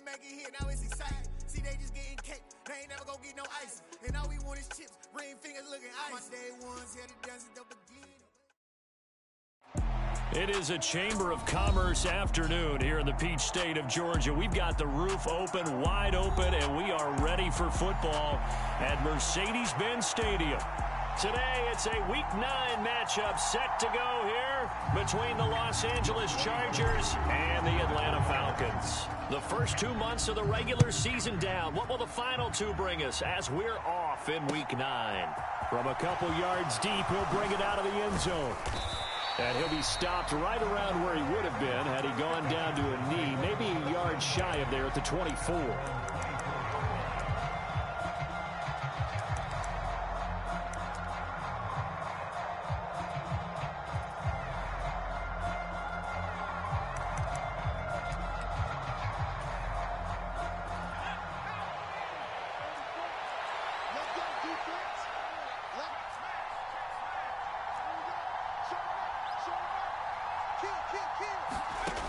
man get hit, now it's exciting. See, they just getting cake, they ain't never gonna get no ice. And all we want is chips, ring fingers looking ice. My day ones here to dance it up again. It is a Chamber of Commerce afternoon here in the Peach State of Georgia. We've got the roof open, wide open, and we are ready for football at Mercedes-Benz Stadium. Today, it's a Week 9 matchup set to go here between the Los Angeles Chargers and the Atlanta Falcons. The first 2 months of the regular season down. What will the final two bring us as we're off in Week 9? From a couple yards deep, he'll bring it out of the end zone. And he'll be stopped right around where he would have been had he gone down to a knee, maybe a yard shy of there at the 24.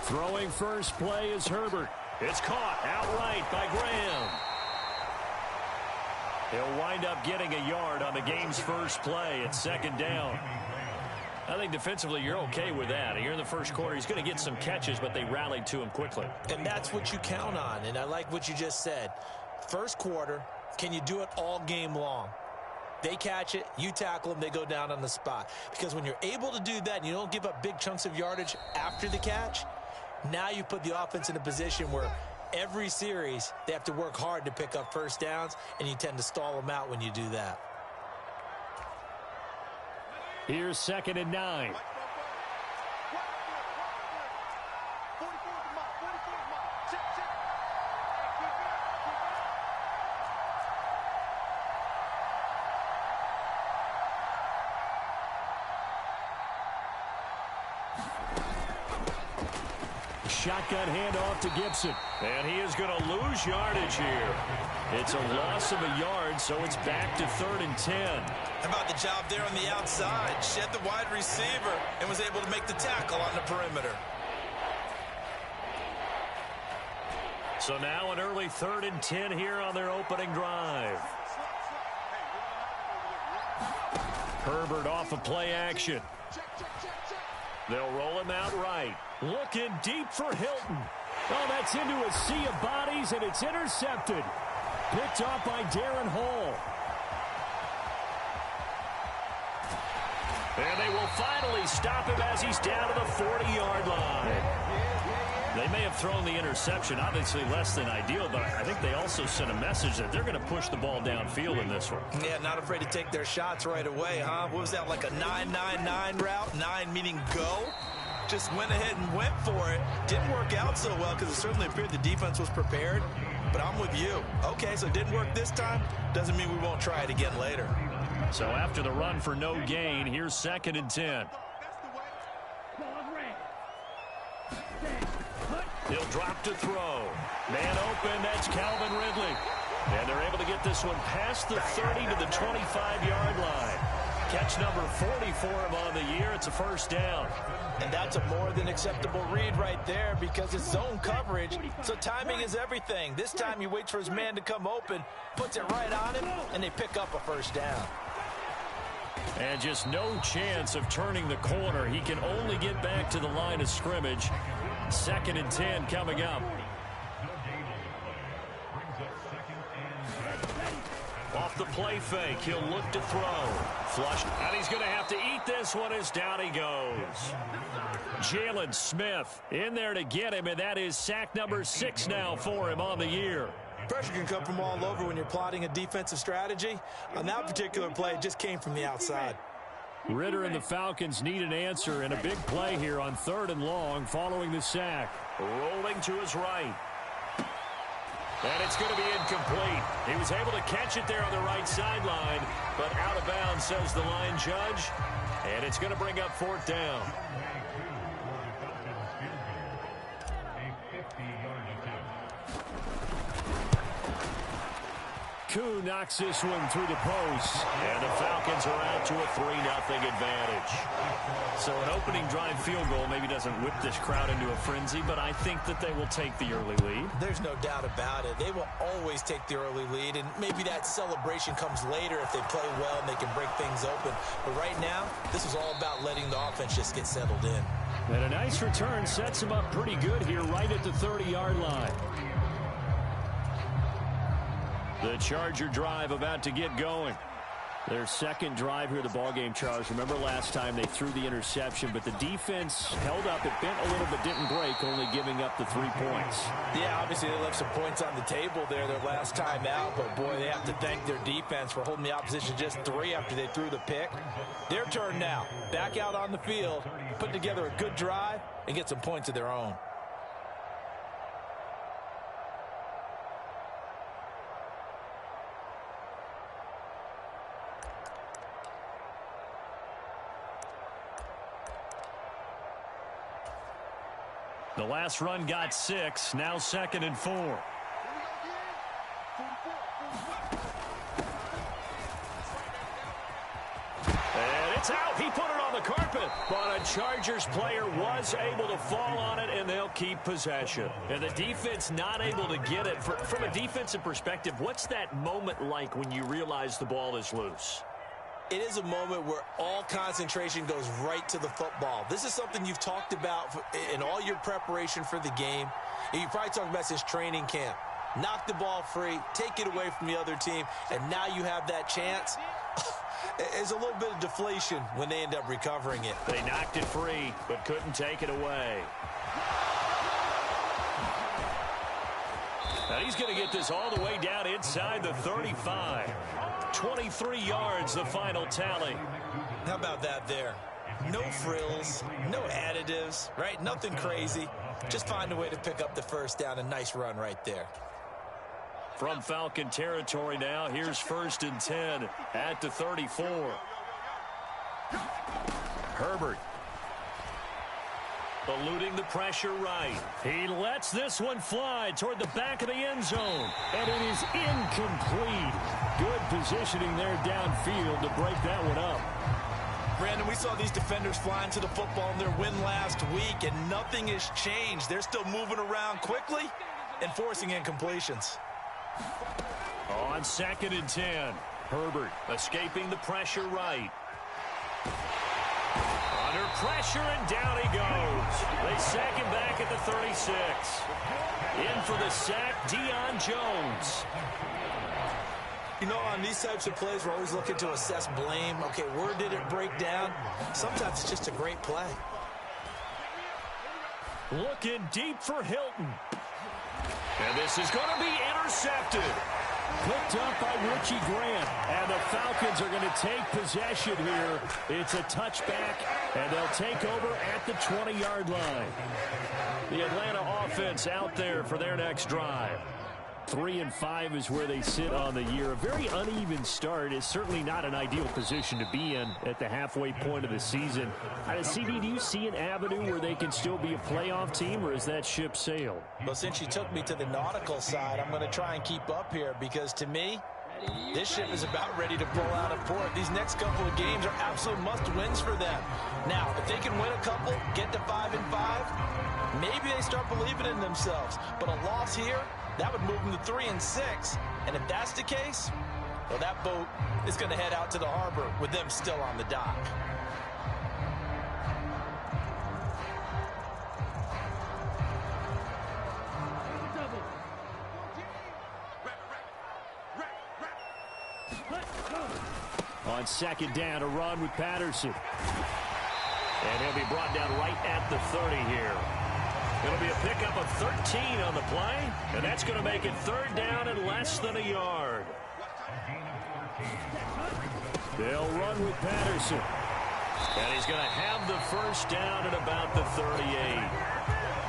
Throwing first play is Herbert. It's caught outright by Graham. He'll wind up getting a yard on the game's first play. It's second down. I think defensively you're okay with that. Here in the first quarter, he's going to get some catches, but they rallied to him quickly. And that's what you count on, and I like what you just said. First quarter, can you do it all game long? They catch it, you tackle them, they go down on the spot. Because when you're able to do that and you don't give up big chunks of yardage after the catch, now you put the offense in a position where every series they have to work hard to pick up first downs, and you tend to stall them out when you do that. Here's 2nd and 9. Shotgun handoff to Gibson. And he is going to lose yardage here. It's a loss of a yard, so it's back to 3rd and 10. How about the job there on the outside? Shed the wide receiver and was able to make the tackle on the perimeter. So now an early 3rd and 10 here on their opening drive. Herbert off of play action. They'll roll him out right. Looking deep for Hilton. Oh, that's into a sea of bodies, and it's intercepted. Picked off by Darren Hall. And they will finally stop him as he's down to the 40-yard line. They may have thrown the interception, obviously less than ideal, but I think they also sent a message that they're going to push the ball downfield in this one. Yeah, not afraid to take their shots right away, huh? What was that, like a 9-9-9 route? 9 meaning go? Just went ahead and went for it. Didn't work out so well because it certainly appeared the defense was prepared. But I'm with you. Okay, so it didn't work this time. Doesn't mean we won't try it again later. So after the run for no gain, here's 2nd and 10. He'll drop to throw. Man open, that's Calvin Ridley. And they're able to get this one past the 30 to the 25-yard line. Catch number 40 for him on the year. It's a first down. And that's a more than acceptable read right there because it's zone coverage, so timing is everything. This time he waits for his man to come open, puts it right on him, and they pick up a first down. And just no chance of turning the corner. He can only get back to the line of scrimmage. 2nd and 10 coming up. Off the play fake, he'll look to throw. Flush, and he's going to have to eat this one as down he goes. Jalen Smith in there to get him, and that is sack number 6 now for him on the year. Pressure can come from all over when you're plotting a defensive strategy. On that particular play, it just came from the outside. Ritter and the Falcons need an answer, and a big play here on 3rd and long following the sack. Rolling to his right. And it's going to be incomplete. He was able to catch it there on the right sideline, but out of bounds, says the line judge. And it's going to bring up 4th down. Okung knocks this one through the post, and the Falcons are out to a 3-0 advantage. So an opening drive field goal maybe doesn't whip this crowd into a frenzy, but I think that they will take the early lead. There's no doubt about it. They will always take the early lead, and maybe that celebration comes later if they play well and they can break things open. But right now, this is all about letting the offense just get settled in. And a nice return sets them up pretty good here right at the 30-yard line. The Charger drive about to get going. Their second drive here of the ballgame, Charles. Remember last time they threw the interception, but the defense held up. It bent a little but didn't break, only giving up the 3 points. Yeah, obviously they left some points on the table there their last time out, but boy, they have to thank their defense for holding the opposition just 3 after they threw the pick. Their turn now. Back out on the field, put together a good drive, and get some points of their own. The last run got 6, now 2nd and 4. And it's out. He put it on the carpet. But a Chargers player was able to fall on it, and they'll keep possession. And the defense not able to get it. From a defensive perspective, what's that moment like when you realize the ball is loose? It is a moment where all concentration goes right to the football. This is something you've talked about in all your preparation for the game. And you probably talked about since training camp. Knock the ball free, take it away from the other team, and now you have that chance. There's a little bit of deflation when they end up recovering it. They knocked it free, but couldn't take it away. Now he's going to get this all the way down inside the 35. 23 yards, the final tally. How about that there? No frills, no additives, right? Nothing crazy. Just find a way to pick up the first down. A nice run right there. From Falcon territory now, here's 1st and 10 at the 34. Herbert. Eluding the pressure right. He lets this one fly toward the back of the end zone. And it is incomplete. Good positioning there downfield to break that one up. Brandon, we saw these defenders flying to the football in their win last week, and nothing has changed. They're still moving around quickly and forcing incompletions. On 2nd and 10, Herbert escaping the pressure right. Under pressure, and down he goes. They sack him back at the 36. In for the sack, Deion Jones. You know, on these types of plays, we're always looking to assess blame. Okay, where did it break down? Sometimes it's just a great play. Looking deep for Hilton. And this is going to be intercepted. Picked up by Richie Grant. And the Falcons are going to take possession here. It's a touchback, and they'll take over at the 20-yard line. The Atlanta offense out there for their next drive. 3-5 is where they sit on the year. A very uneven start is certainly not an ideal position to be in at the halfway point of the season. CD, do you see an avenue where they can still be a playoff team, or is that ship sailed? Well, since you took me to the nautical side, I'm going to try and keep up here because, to me, this ship is about ready to pull out of port. These next couple of games are absolute must-wins for them. Now, if they can win a couple, get to 5-5, maybe they start believing in themselves. But a loss here, that would move them to 3-6. And if that's the case, well, that boat is going to head out to the harbor with them still on the dock. On 2nd down, a run with Patterson. And he'll be brought down right at the 30 here. It'll be a pickup of 13 on the play, and that's going to make it 3rd down and less than a yard. They'll run with Patterson. And he's going to have the first down at about the 38.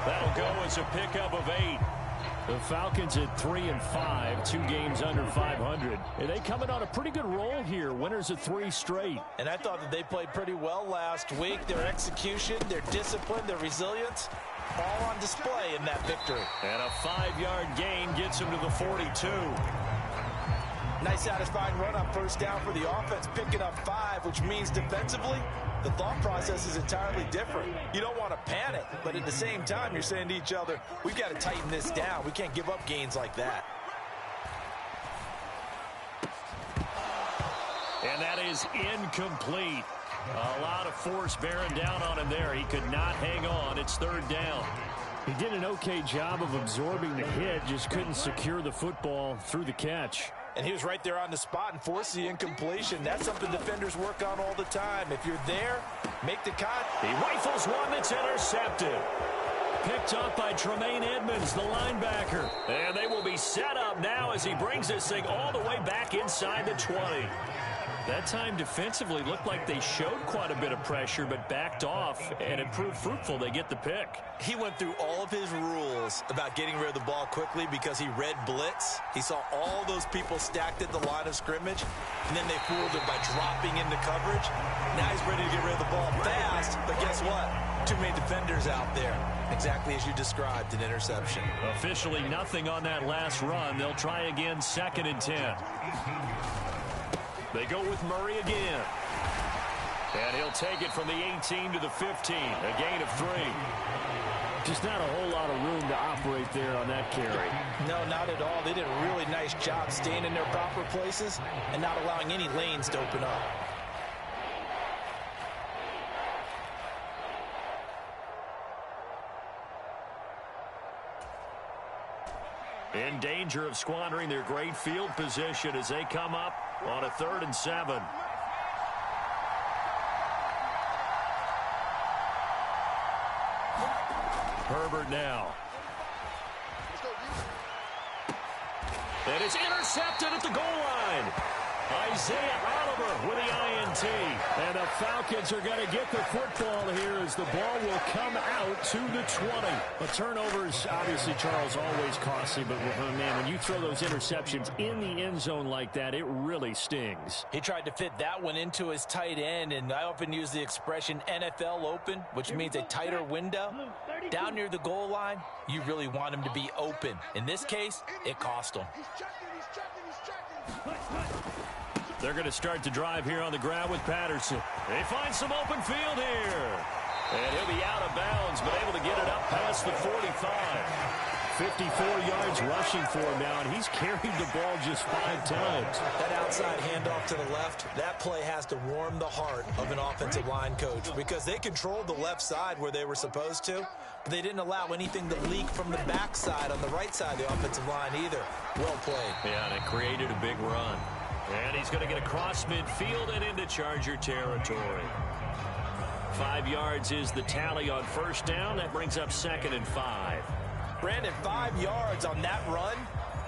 That'll go as a pickup of 8. The Falcons at 3-5, 2 games under 500. And they coming on a pretty good roll here. Winners of 3 straight. And I thought that they played pretty well last week. Their execution, their discipline, their resilience, all on display in that victory. And a 5-yard gain gets them to the 42. Nice satisfying run on first down for the offense, picking up 5, which means defensively, the thought process is entirely different. You don't want to panic, but at the same time, you're saying to each other, we've got to tighten this down. We can't give up gains like that. And that is incomplete. A lot of force bearing down on him there. He could not hang on. It's third down. He did an okay job of absorbing the hit, just couldn't secure the football through the catch. And he was right there on the spot and forced the incompletion. That's something defenders work on all the time. If you're there, make the cut. He rifles one that's intercepted. Picked up by Tremaine Edmonds, the linebacker. And they will be set up now as he brings this thing all the way back inside the 20. That time defensively looked like they showed quite a bit of pressure but backed off, and it proved fruitful. They get the pick. He went through all of his rules about getting rid of the ball quickly because he read blitz. He saw all those people stacked at the line of scrimmage, and then they fooled him by dropping into coverage. Now he's ready to get rid of the ball fast, but guess what? Too many defenders out there. Exactly as you described, an interception. Officially nothing on that last run. They'll try again, 2nd and 10. They go with Murray again. And he'll take it from the 18 to the 15. A gain of 3. Just not a whole lot of room to operate there on that carry. No, not at all. They did a really nice job staying in their proper places and not allowing any lanes to open up. In danger of squandering their great field position as they come up on a 3rd and 7. Herbert now. And it's intercepted at the goal line. Isaiah Oliver with the INT. And the Falcons are going to get the football here as the ball will come out to the 20. But turnovers, obviously, Charles, always costly. But, man, when you throw those interceptions in the end zone like that, it really stings. He tried to fit that one into his tight end, and I often use the expression NFL open, which means a tighter window. Down near the goal line, you really want him to be open. In this case, it cost him. They're going to start the drive here on the ground with Patterson. They find some open field here. And he'll be out of bounds, but able to get it up past the 45. 54 yards rushing for him now, and he's carried the ball just 5 times. That outside handoff to the left, that play has to warm the heart of an offensive line coach because they controlled the left side where they were supposed to, but they didn't allow anything to leak from the backside on the right side of the offensive line either. Well played. Yeah, and it created a big run. And he's going to get across midfield and into Charger territory. 5 yards is the tally on first down. That brings up 2nd and 5. Brandon, 5 yards on that run.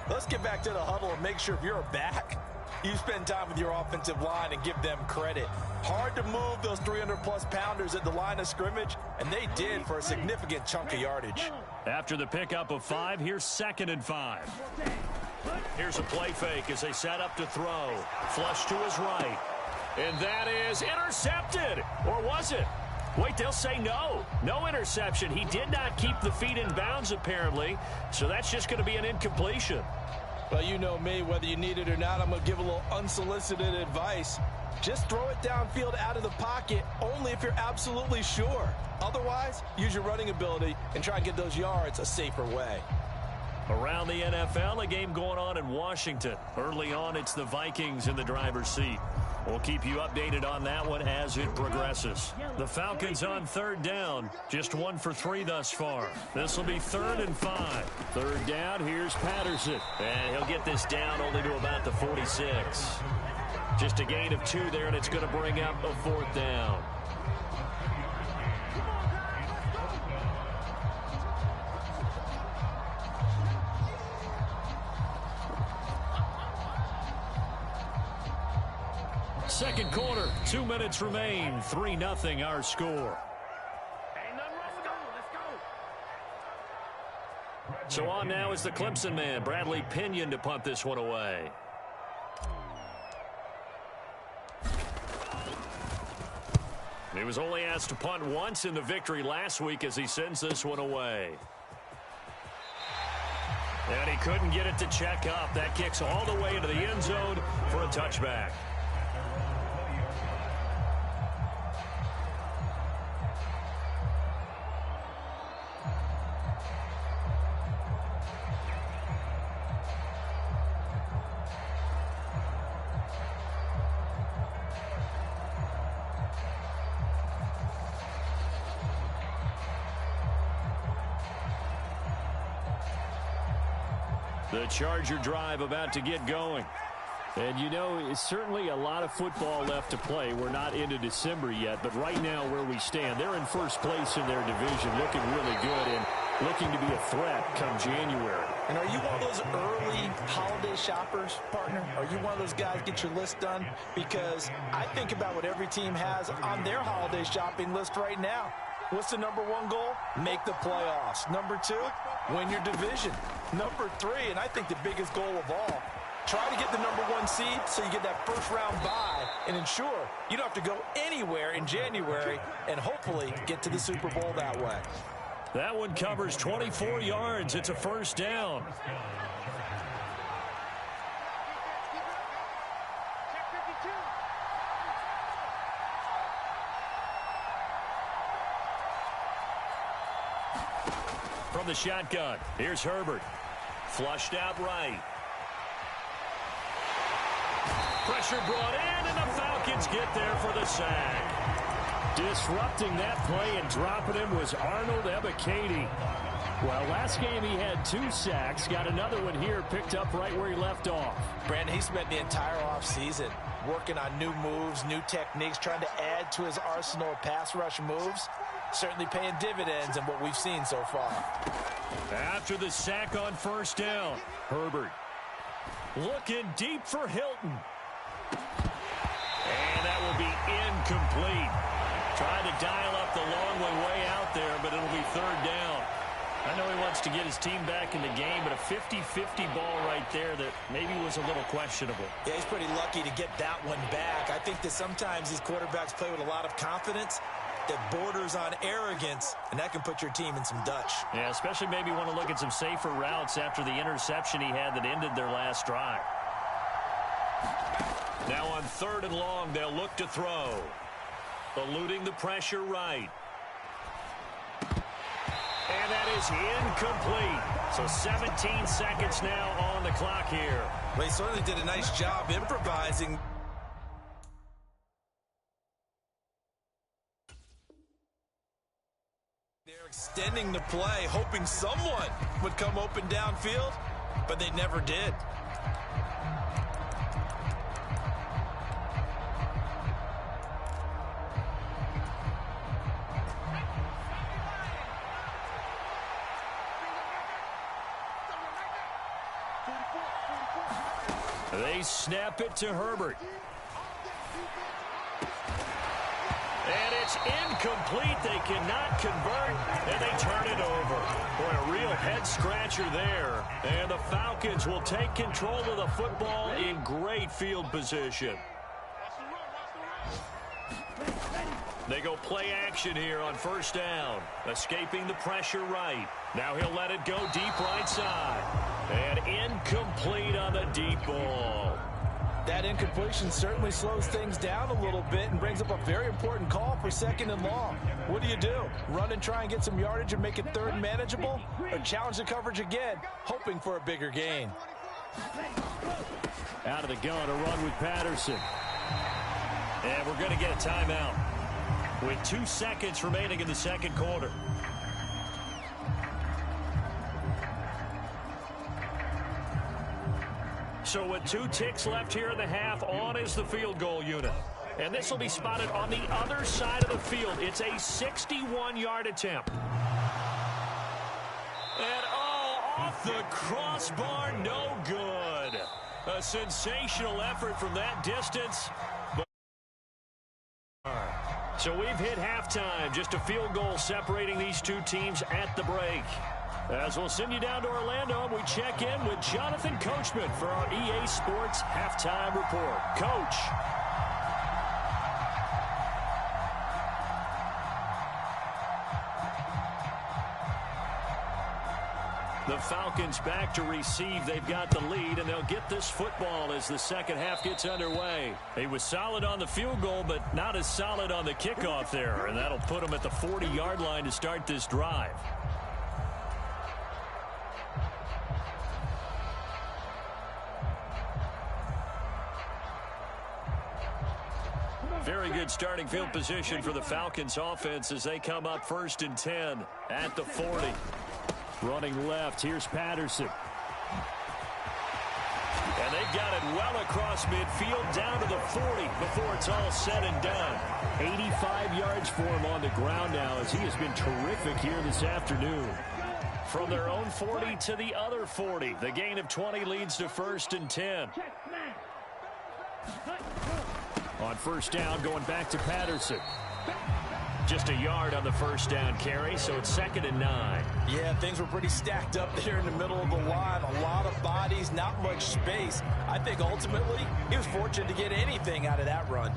Let's get back to the huddle and make sure if you're a back, you spend time with your offensive line and give them credit. Hard to move those 300-plus pounders at the line of scrimmage, and they did for a significant chunk of yardage. After the pickup of 5, here's 2nd and 5. Here's a play fake as they set up to throw. Flush to his right. And that is intercepted. Or was it? Wait, they'll say no. No interception. He did not keep the feet in bounds, apparently. So that's just going to be an incompletion. Well, you know me. Whether you need it or not, I'm going to give a little unsolicited advice. Just throw it downfield out of the pocket only if you're absolutely sure. Otherwise, use your running ability and try and get those yards a safer way. Around the NFL, a game going on in Washington. Early on, it's the Vikings in the driver's seat. We'll keep you updated on that one as it progresses. The Falcons on 3rd down. Just 1 for 3 thus far. This will be 3rd and 5. 3rd down, here's Patterson. And he'll get this down only to about the 46. Just a gain of 2 there, and it's going to bring up a 4th down. Second quarter, 2 minutes remain. 3-0 our score. So on now is the Clemson man, Bradley Pinion, to punt this one away. He was only asked to punt once in the victory last week as he sends this one away. And he couldn't get it to check up. That kicks all the way into the end zone for a touchback. The Charger drive about to get going. And, you know, it's certainly a lot of football left to play. We're not into December yet, but right now where we stand, they're in first place in their division, looking really good and looking to be a threat come January. And are you one of those early holiday shoppers, partner? Are you one of those guys get your list done? Because I think about what every team has on their holiday shopping list right now. What's the number one goal? Make the playoffs. Number two, win your division. Number three, and I think the biggest goal of all, try to get the number one seed so you get that first round bye and ensure you don't have to go anywhere in January and hopefully get to the Super Bowl that way. That one covers 24 yards. It's a first down. From the shotgun, here's Herbert. Flushed out right. Pressure brought in, and the Falcons get there for the sack. Disrupting that play and dropping him was Arnold Ebiketie. Well, last game he had 2 sacks. Got another one here, picked up right where he left off. Brandon, he spent the entire offseason working on new moves, new techniques, trying to add to his arsenal of pass rush moves. Certainly paying dividends in what we've seen so far. After the sack on first down, Herbert looking deep for Hilton. And that will be incomplete. Trying to dial up the long one way out there, but it'll be third down. I know he wants to get his team back in the game, but a 50-50 ball right there that maybe was a little questionable. Yeah, he's pretty lucky to get that one back. I think that sometimes these quarterbacks play with a lot of confidence that borders on arrogance, and that can put your team in some Dutch. Yeah, especially maybe want to look at some safer routes after the interception he had that ended their last drive. Now on third and long, they'll look to throw. Eluding the pressure right. And that is incomplete. So 17 seconds now on the clock here. Well, he certainly did a nice job improvising. They're extending the play, hoping someone would come open downfield, but they never did. They snap it to Herbert. And it's incomplete. They cannot convert, and they turn it over. Boy, a real head-scratcher there. And the Falcons will take control of the football in great field position. They go play action here on first down. Escaping the pressure right. Now he'll let it go deep right side. And incomplete on the deep ball. That incompletion certainly slows things down a little bit and brings up a very important call for second and long. What do? Run and try and get some yardage and make it third and manageable? Or challenge the coverage again, hoping for a bigger gain? Out of the gun, a run with Patterson. And we're going to get a timeout with 2 seconds remaining in the second quarter. So with 2 ticks left here in the half, on is the field goal unit. And this will be spotted on the other side of the field. It's a 61-yard attempt. And, off the crossbar, no good. A sensational effort from that distance. So we've hit halftime. Just a field goal separating these 2 teams at the break. As we'll send you down to Orlando, we check in with Jonathan Coachman for our EA Sports Halftime Report. Coach. The Falcons back to receive. They've got the lead, and they'll get this football as the second half gets underway. He was solid on the field goal, but not as solid on the kickoff there, and that'll put him at the 40-yard line to start this drive. Very good starting field position for the Falcons offense as they come up 1st and 10 at the 40. Running left, here's Patterson. And they've got it well across midfield down to the 40 before it's all said and done. 85 yards for him on the ground now as he has been terrific here this afternoon. From their own 40 to the other 40. The gain of 20 leads to 1st and 10. On 1st down, going back to Patterson. Just a yard on the 1st down carry, so it's 2nd and 9. Yeah, things were pretty stacked up there in the middle of the line. A lot of bodies, not much space. I think ultimately he was fortunate to get anything out of that run.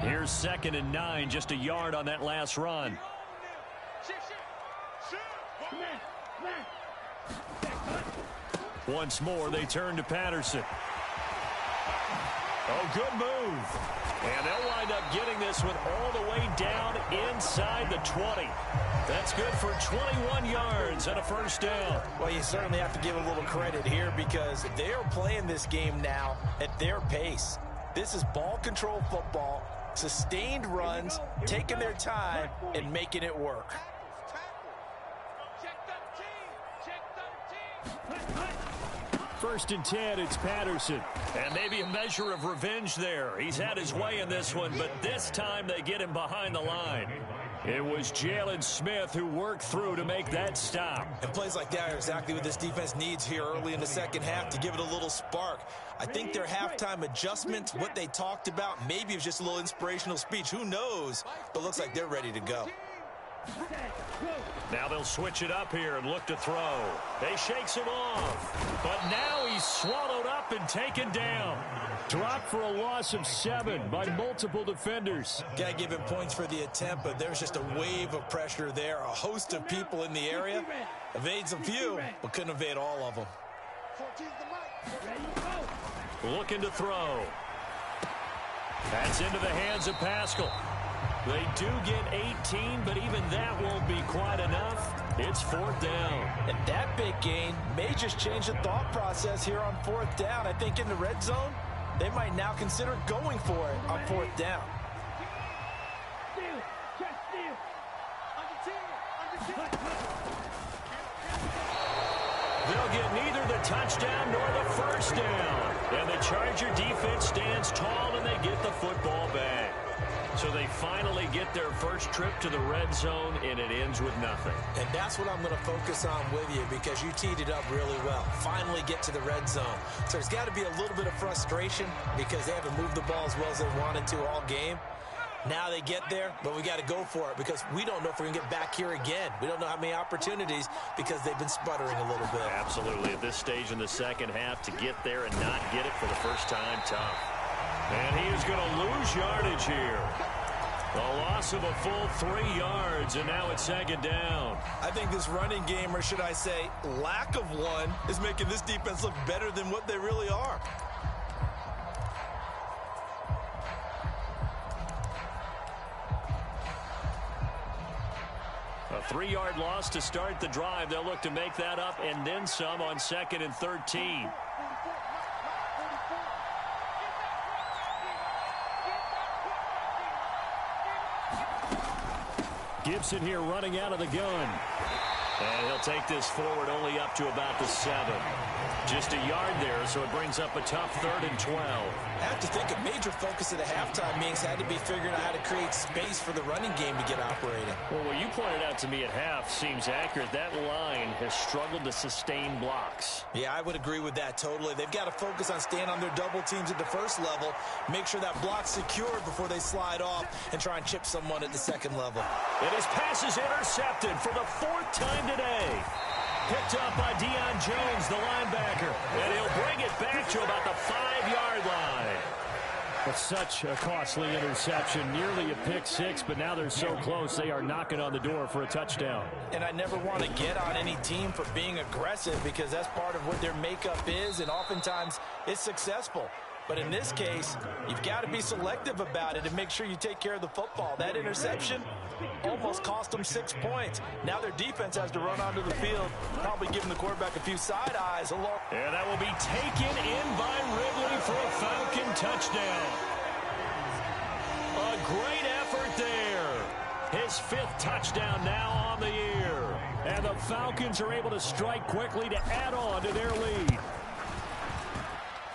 Here's 2nd and 9, just a yard on that last run. Once more, they turn to Patterson. Oh, good move. And they'll wind up getting this one all the way down inside the 20. That's good for 21 yards and a 1st down. Well, you certainly have to give a little credit here because they are playing this game now at their pace. This is ball control football, sustained runs, taking their time, and making it work. First and 10, it's Patterson. And maybe a measure of revenge there. He's had his way in this one, but this time they get him behind the line. It was Jalen Smith who worked through to make that stop. And plays like that are exactly what this defense needs here early in the second half to give it a little spark. I think their halftime adjustments, what they talked about, maybe it was just a little inspirational speech. Who knows? But looks like they're ready to go. Now they'll switch it up here and look to throw. They shakes him off. But now he's swallowed up and taken down. Dropped for a loss of 7 by multiple defenders. Got to give him points for the attempt, but there's just a wave of pressure there. A host of people in the area. Evades a few, but couldn't evade all of them. Looking to throw. That's into the hands of Pascal. They do get 18, but even that won't be quite enough. It's 4th down. And that big gain may just change the thought process here on 4th down. I think in the red zone, they might now consider going for it on 4th down. They'll get neither the touchdown nor the 1st down. And the Charger defense stands tall, and they get the football back. So they finally get their first trip to the red zone, and it ends with nothing. And that's what I'm going to focus on with you because you teed it up really well. Finally get to the red zone. So there's got to be a little bit of frustration because they haven't moved the ball as well as they wanted to all game. Now they get there, but we got to go for it because we don't know if we're going to get back here again. We don't know how many opportunities because they've been sputtering a little bit. Absolutely. At this stage in the second half, to get there and not get it for the first time, tough. And he is going to lose yardage here. A loss of a full 3 yards, and now it's 2nd down. I think this running game, or should I say lack of one, is making this defense look better than what they really are. A 3-yard loss to start the drive. They'll look to make that up and then some on 2nd and 13. Gibson here running out of the gun. And he'll take this forward only up to about the 7. Just a yard there, so it brings up a tough 3rd and 12. I have to think a major focus of the halftime meetings had to be figuring out how to create space for the running game to get operating. Well, what you pointed out to me at half seems accurate. That line has struggled to sustain blocks. Yeah, I would agree with that totally. They've got to focus on staying on their double teams at the first level, make sure that block's secured before they slide off and try and chip someone at the second level. And his pass is intercepted for the 4th time today. Picked up by Deion Jones, the linebacker. And he'll bring it back to about the 5-yard line. That's such a costly interception, nearly a pick six, but now they're so close they are knocking on the door for a touchdown. And I never want to get on any team for being aggressive because that's part of what their makeup is, and oftentimes it's successful. But in this case, you've got to be selective about it and make sure you take care of the football. That interception almost cost them 6 points. Now their defense has to run onto the field, probably giving the quarterback a few side eyes. And that will be taken in by Ridley for a Falcon touchdown. A great effort there. His 5th touchdown now on the year. And the Falcons are able to strike quickly to add on to their lead.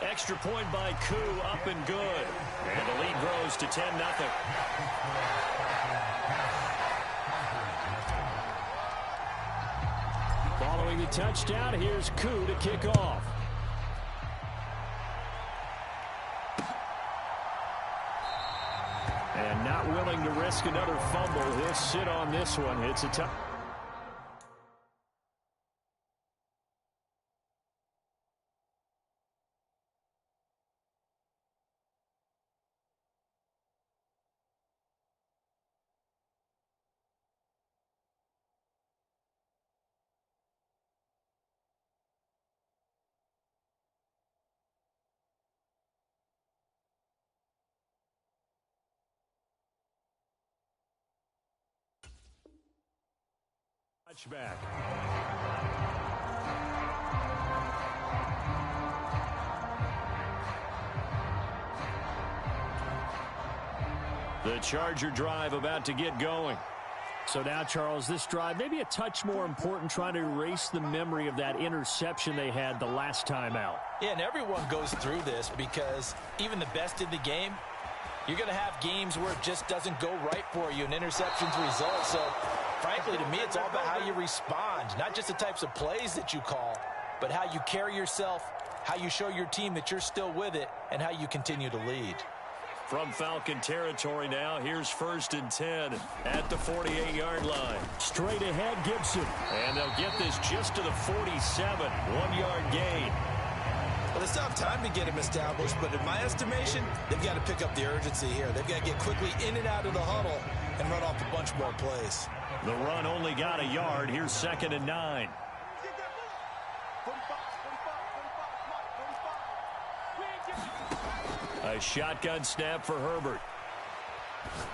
Extra point by Koo, up and good. And the lead grows to 10-0. Following the touchdown, here's Koo to kick off. And not willing to risk another fumble. He'll sit on this one. It's a tough. Touchback. The Charger drive about to get going. So now, Charles, this drive maybe a touch more important, trying to erase the memory of that interception they had the last time out. Yeah, and everyone goes through this because even the best in the game, you're going to have games where it just doesn't go right for you, and interceptions result. So, frankly, to me, it's all about how you respond, not just the types of plays that you call, but how you carry yourself, how you show your team that you're still with it, and how you continue to lead. From Falcon territory now, here's 1st and 10 at the 48-yard line. Straight ahead, Gibson. And they'll get this just to the 47, 1-yard gain. Well, they still have time to get him established, but in my estimation, they've got to pick up the urgency here. They've got to get quickly in and out of the huddle and run off a bunch more plays. The run only got a yard. Here's 2nd and 9. A shotgun snap for Herbert.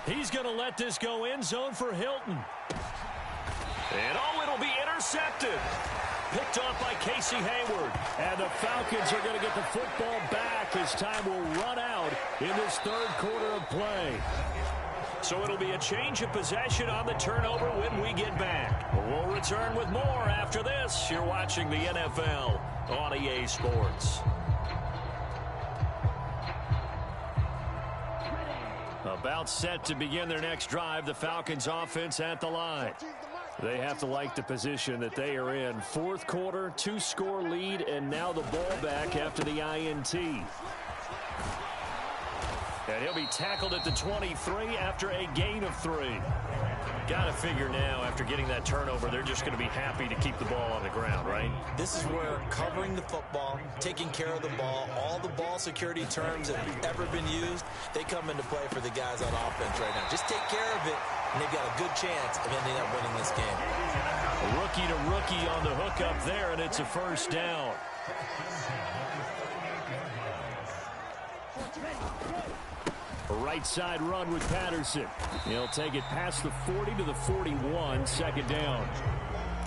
He's going to let this go end zone for Hilton. And it'll be intercepted. Picked off by Casey Hayward. And the Falcons are going to get the football back as time will run out in this 3rd quarter of play. So it'll be a change of possession on the turnover when we get back. We'll return with more after this. You're watching the NFL on EA Sports. About set to begin their next drive, the Falcons offense at the line. They have to like the position that they are in. 4th quarter, 2-score lead, and now the ball back after the INT. And he'll be tackled at the 23 after a gain of 3. Got to figure now, after getting that turnover, they're just going to be happy to keep the ball on the ground, right? This is where covering the football, taking care of the ball, all the ball security terms that have ever been used, they come into play for the guys on offense right now. Just take care of it, and they've got a good chance of ending up winning this game. Rookie to rookie on the hook up there, and it's a 1st down. A right side run with Patterson. He'll take it past the 40 to the 41, 2nd down.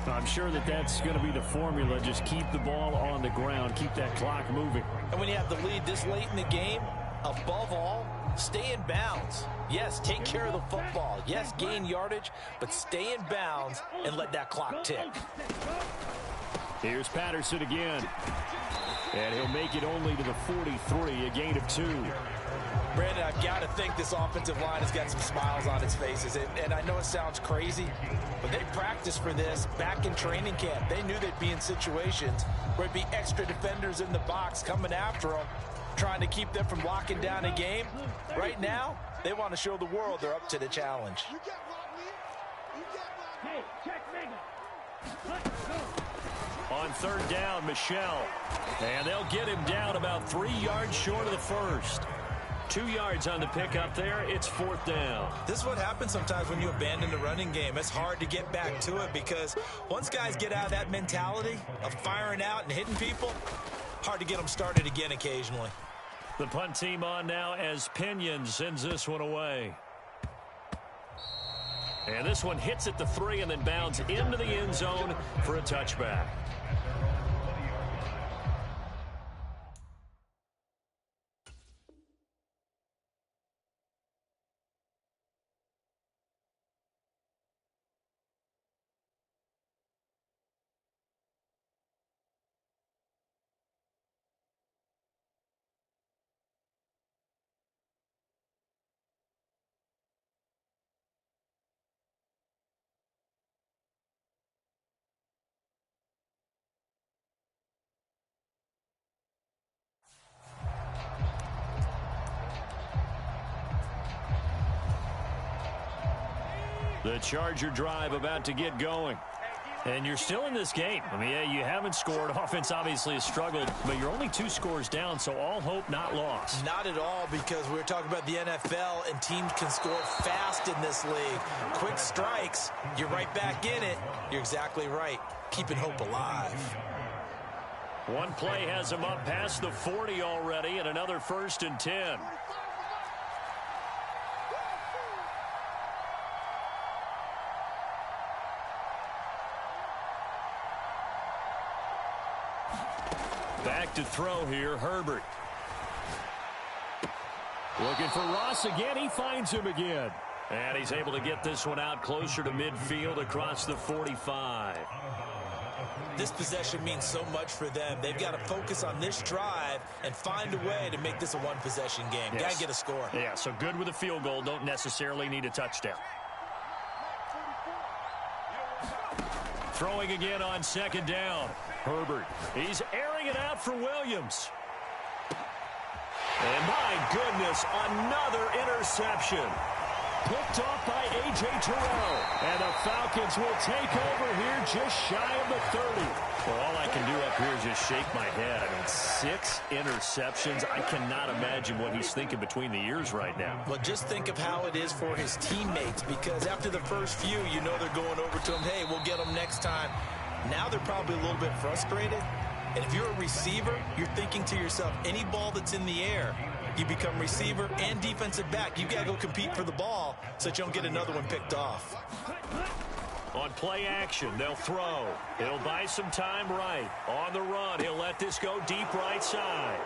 I'm sure that's going to be the formula. Just keep the ball on the ground. Keep that clock moving. And when you have the lead this late in the game, above all, stay in bounds. Yes, take care of the football. Yes, gain yardage, but stay in bounds and let that clock tick. Here's Patterson again. And he'll make it only to the 43, a gain of 2. Brandon, I've got to think this offensive line has got some smiles on its faces. And I know it sounds crazy, but they practiced for this back in training camp. They knew they'd be in situations where it'd be extra defenders in the box coming after them, trying to keep them from locking down a game. Right now, they want to show the world they're up to the challenge. On 3rd down, Michelle. And they'll get him down about 3 yards short of the 1st. 2 yards on the pickup there. It's 4th down. This is what happens sometimes when you abandon the running game. It's hard to get back to it because once guys get out of that mentality of firing out and hitting people, hard to get them started again occasionally. The punt team on now as Pinion sends this one away. And this one hits at the 3 and then bounds into the end zone for a touchback. The Charger drive about to get going. And you're still in this game. I mean, yeah, you haven't scored. Offense obviously has struggled, but you're only 2 scores down, so all hope not lost. Not at all, because we're talking about the NFL, and teams can score fast in this league. Quick strikes, you're right back in it. You're exactly right. Keeping hope alive. One play has him up past the 40 already, and another 1st and 10. Back to throw here, Herbert. Looking for Ross again. He finds him again. And he's able to get this one out closer to midfield across the 45. This possession means so much for them. They've got to focus on this drive and find a way to make this a one-possession game. Yes. Got to get a score. Yeah, so good with a field goal. Don't necessarily need a touchdown. Throwing again on 2nd down. Herbert, he's airing it out for Williams. And my goodness, another interception. Picked off by A.J. Terrell. And the Falcons will take over here just shy of the 30. Well, all I can do up here is just shake my head. I mean, 6 interceptions. I cannot imagine what he's thinking between the ears right now. Well, just think of how it is for his teammates, because after the first few, you know they're going over to him, hey, we'll get them next time. Now they're probably a little bit frustrated. And if you're a receiver, you're thinking to yourself, any ball that's in the air, you become receiver and defensive back. You got to go compete for the ball so that you don't get another one picked off. On play action, they'll throw. He'll buy some time right. On the run, he'll let this go deep right side.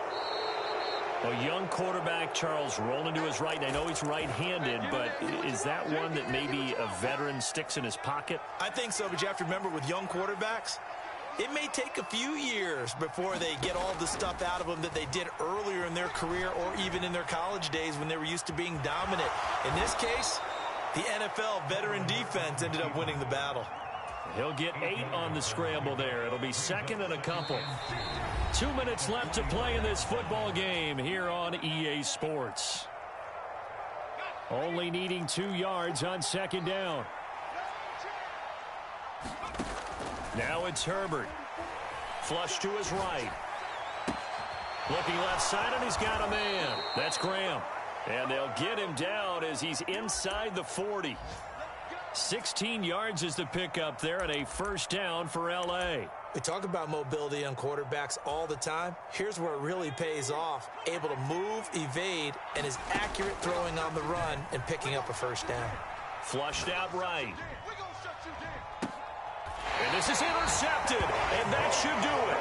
A young quarterback, Charles, rolling to his right. And I know he's right-handed, but is that one that maybe a veteran sticks in his pocket? I think so, but you have to remember with young quarterbacks, it may take a few years before they get all the stuff out of them that they did earlier in their career or even in their college days when they were used to being dominant. In this case, the NFL veteran defense ended up winning the battle. He'll get 8 on the scramble there. It'll be 2nd and a couple. 2 minutes left to play in this football game here on EA Sports. Only needing 2 yards on 2nd down. Now it's Herbert. Flush to his right. Looking left side, and he's got a man. That's Graham. And they'll get him down as he's inside the 40. 16 yards is the pickup there, and a 1st down for L.A. We talk about mobility on quarterbacks all the time. Here's where it really pays off. Able to move, evade, and is accurate throwing on the run and picking up a 1st down. Flushed out right. And this is intercepted, and that should do it.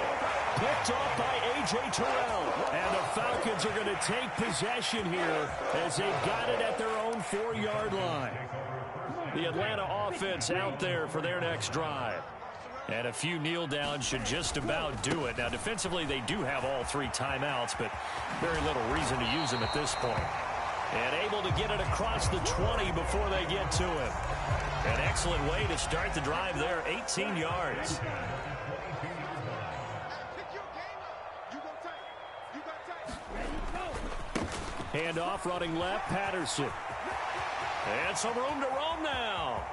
Picked off by A.J. Terrell. And the Falcons are going to take possession here as they got it at their own 4-yard line. The Atlanta offense out there for their next drive. And a few kneel downs should just about do it. Now, defensively, they do have all 3 timeouts, but very little reason to use them at this point. And able to get it across the 20 before they get to him. An excellent way to start the drive there, 18 yards. Handoff running left, Patterson. And some room to roam now.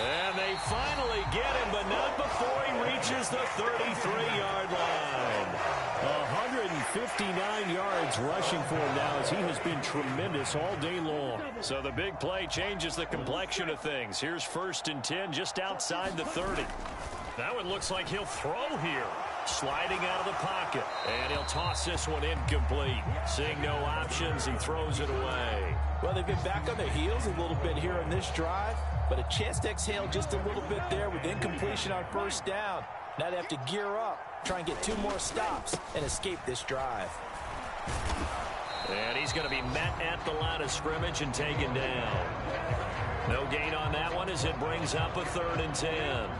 And they finally get him, but not before he reaches the 33-yard line. 159 yards rushing for him now as he has been tremendous all day long. So the big play changes the complexion of things. Here's 1st and 10 just outside the 30. That one looks like he'll throw here. Sliding out of the pocket. And he'll toss this one incomplete. Seeing no options, he throws it away. Well, they've been back on their heels a little bit here in this drive, but a chance to exhale just a little bit there with incompletion on 1st down. Now they have to gear up, try and get 2 more stops, and escape this drive. And he's going to be met at the line of scrimmage and taken down. No gain on that one as it brings up a 3rd and 10.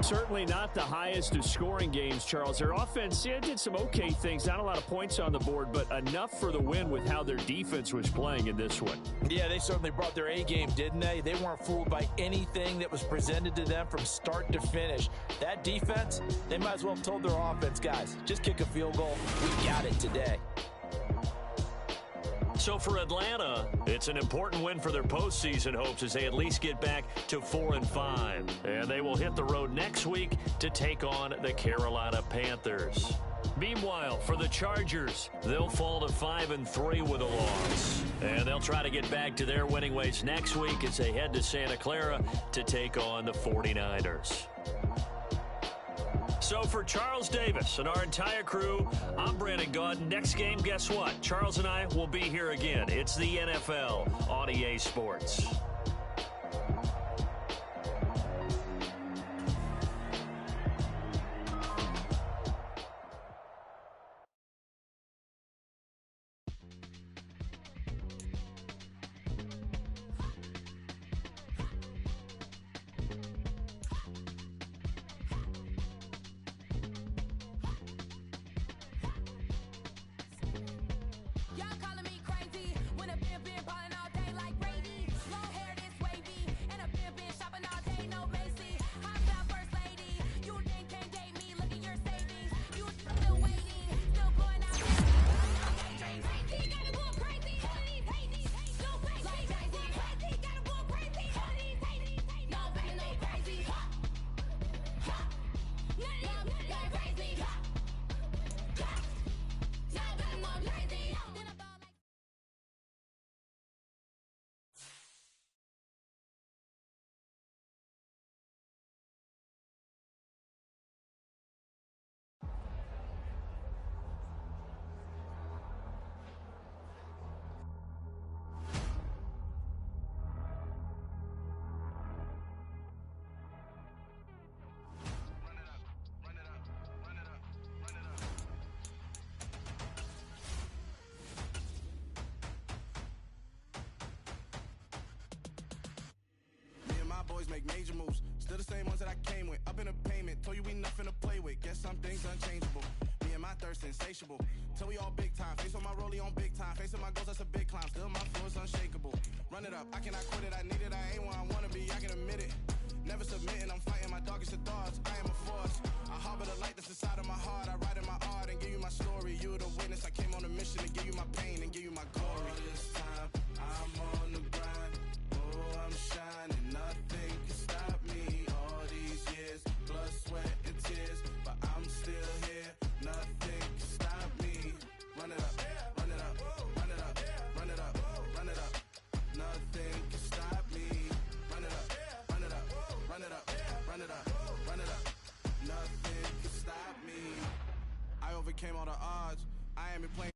Certainly not the highest of scoring games, Charles. Their offense did some okay things. Not a lot of points on the board, but enough for the win with how their defense was playing in this one. Yeah, they certainly brought their A game, didn't they? They weren't fooled by anything that was presented to them from start to finish. That defense, they might as well have told their offense, guys, just kick a field goal. We got it today. So for Atlanta, it's an important win for their postseason hopes as they at least get back to 4-5. And they will hit the road next week to take on the Carolina Panthers. Meanwhile, for the Chargers, they'll fall to 5-3 with a loss. And they'll try to get back to their winning ways next week as they head to Santa Clara to take on the 49ers. So for Charles Davis and our entire crew, I'm Brandon Gaudin. Next game, guess what? Charles and I will be here again. It's the NFL on EA Sports. Boys make major moves, still the same ones that I came with. Up in a payment, told you we nothing to play with. Guess some things unchangeable. Me and my thirst insatiable. Till we all big time. Face on my rollie on big time. Facing my goals, that's a big climb. Still my flow is unshakable. Run it up, I cannot quit it. I need it, I ain't where I wanna be. I can admit it. Never submitting, I'm fighting my darkest of thoughts. I am a force. I harbor the light that's inside of my heart. I write in my art and give you my story. You the witness. I came on a mission to give you my pain and give you my glory. All this time, I'm on the grind. Oh, I'm shining. Nothing can stop me. All these years, blood, sweat, and tears. But I'm still here. Nothing can stop me. Run it up, run it up, run it up, run it up, run it up. Nothing can stop me. Run it up, run it up, run it up, run it up, run it up. Nothing can stop me. I overcame all the odds. I ain't been playing.